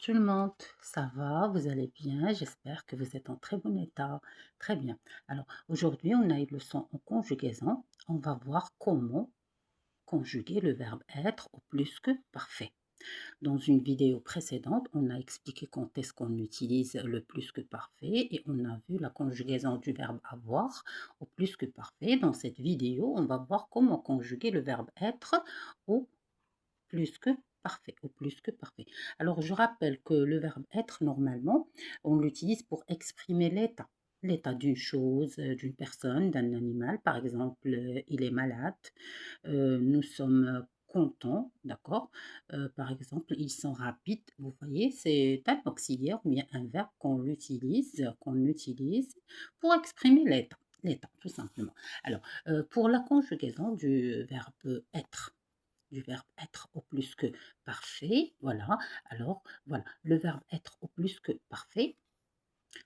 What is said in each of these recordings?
tout le monde, ça va? Vous allez bien? J'espère que vous êtes en très bon état. Très bien. Alors aujourd'hui, on a une leçon en conjugaison. On va voir comment conjuguer le verbe être au plus que parfait. Dans une vidéo précédente, on a expliqué quand est-ce qu'on utilise le plus que parfait et on a vu la conjugaison du verbe avoir au plus que parfait. Dans cette vidéo, on va voir comment conjuguer le verbe être au plus que parfait, au plus que parfait. Alors, je rappelle que le verbe être, normalement, on l'utilise pour exprimer l'état. L'état d'une chose, d'une personne, d'un animal. Par exemple, il est malade. Nous sommes contents, d'accord. Par exemple, ils sont rapides. Vous voyez, c'est un auxiliaire ou bien un verbe qu'on utilise pour exprimer l'état. L'état, tout simplement. Alors, pour la conjugaison du verbe être au plus que parfait, voilà. Alors, voilà, le verbe être au plus que parfait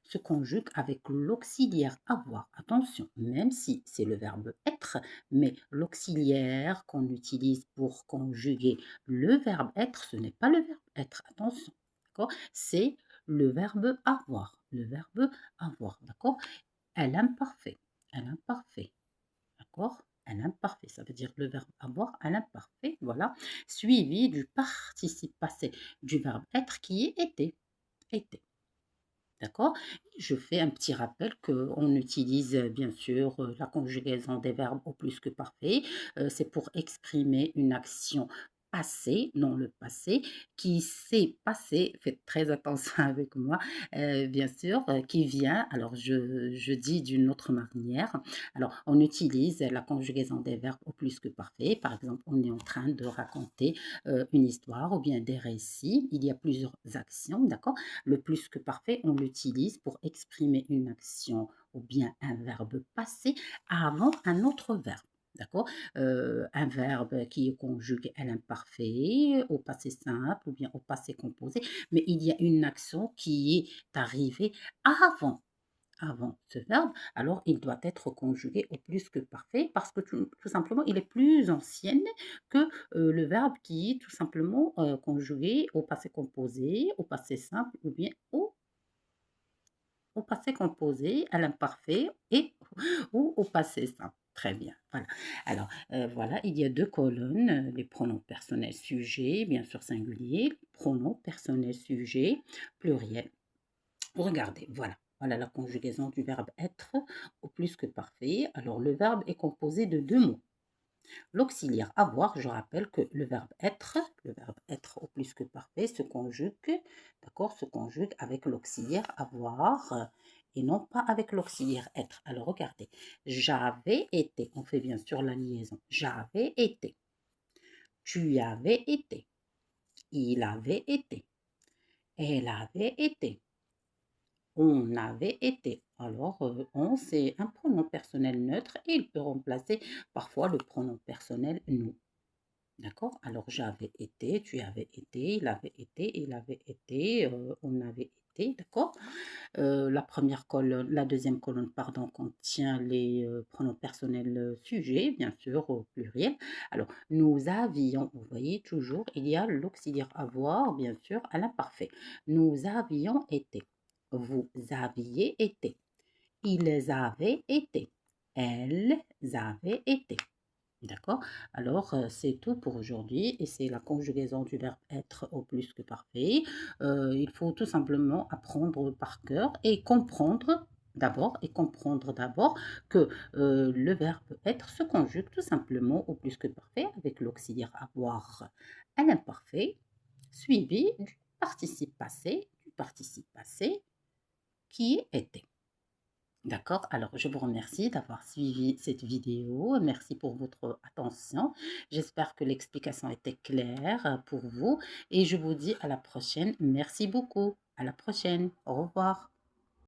se conjugue avec l'auxiliaire avoir. Attention, même si c'est le verbe être, mais l'auxiliaire qu'on utilise pour conjuguer le verbe être, ce n'est pas le verbe être. Attention, d'accord? C'est le verbe avoir. Le verbe avoir, d'accord? À l'imparfait. À l'imparfait. D'accord? Un imparfait, ça veut dire le verbe avoir à l'imparfait, voilà, suivi du participe passé du verbe être qui est été. Été. D'accord? Je fais un petit rappel qu'on utilise bien sûr la conjugaison des verbes au plus que parfait. C'est pour exprimer une action passée, non le passé, qui s'est passé, faites très attention avec moi, bien sûr, qui vient, alors je dis d'une autre manière. Alors, on utilise la conjugaison des verbes au plus que parfait. Par exemple, on est en train de raconter une histoire ou bien des récits. Il y a plusieurs actions, d'accord? Le plus que parfait, on l'utilise pour exprimer une action ou bien un verbe passé avant un autre verbe. D'accord? Un verbe qui est conjugué à l'imparfait, au passé simple ou bien au passé composé, mais il y a une action qui est arrivée avant ce verbe, alors il doit être conjugué au plus que parfait parce que tout simplement, il est plus ancienne que le verbe qui est tout simplement conjugué au passé composé, au passé simple ou bien au passé composé, à l'imparfait et ou au passé simple. Très bien, voilà. Alors, voilà, il y a deux colonnes, les pronoms personnels sujets, bien sûr singulier, pronoms personnels sujets, pluriel. Regardez, voilà. Voilà la conjugaison du verbe être au plus que parfait. Alors, le verbe est composé de deux mots. L'auxiliaire avoir, je rappelle que le verbe être au plus que parfait se conjugue, d'accord, se conjugue avec l'auxiliaire avoir et non pas avec l'auxiliaire être. Alors, regardez. J'avais été. On fait bien sûr la liaison. J'avais été. Tu avais été. Il avait été. Elle avait été. On avait été. Alors, on, c'est un pronom personnel neutre et il peut remplacer parfois le pronom personnel nous. D'accord? Alors, j'avais été, tu avais été, il avait été, on avait été, d'accord? La première colonne, la deuxième colonne, pardon, contient les pronoms personnels sujets, bien sûr, au pluriel. Alors, nous avions, vous voyez, toujours, il y a l'auxiliaire avoir, bien sûr, à l'imparfait. Nous avions été. Vous aviez été. Ils avaient été. Elles avaient été. D'accord? Alors, c'est tout pour aujourd'hui et c'est la conjugaison du verbe être au plus que parfait. Il faut tout simplement apprendre par cœur et comprendre d'abord que le verbe être se conjugue tout simplement au plus que parfait avec l'auxiliaire avoir à l'imparfait, suivi du participe passé qui est été. D'accord, alors je vous remercie d'avoir suivi cette vidéo. Merci pour votre attention. J'espère que l'explication était claire pour vous et je vous dis à la prochaine. Merci beaucoup. À la prochaine. Au revoir.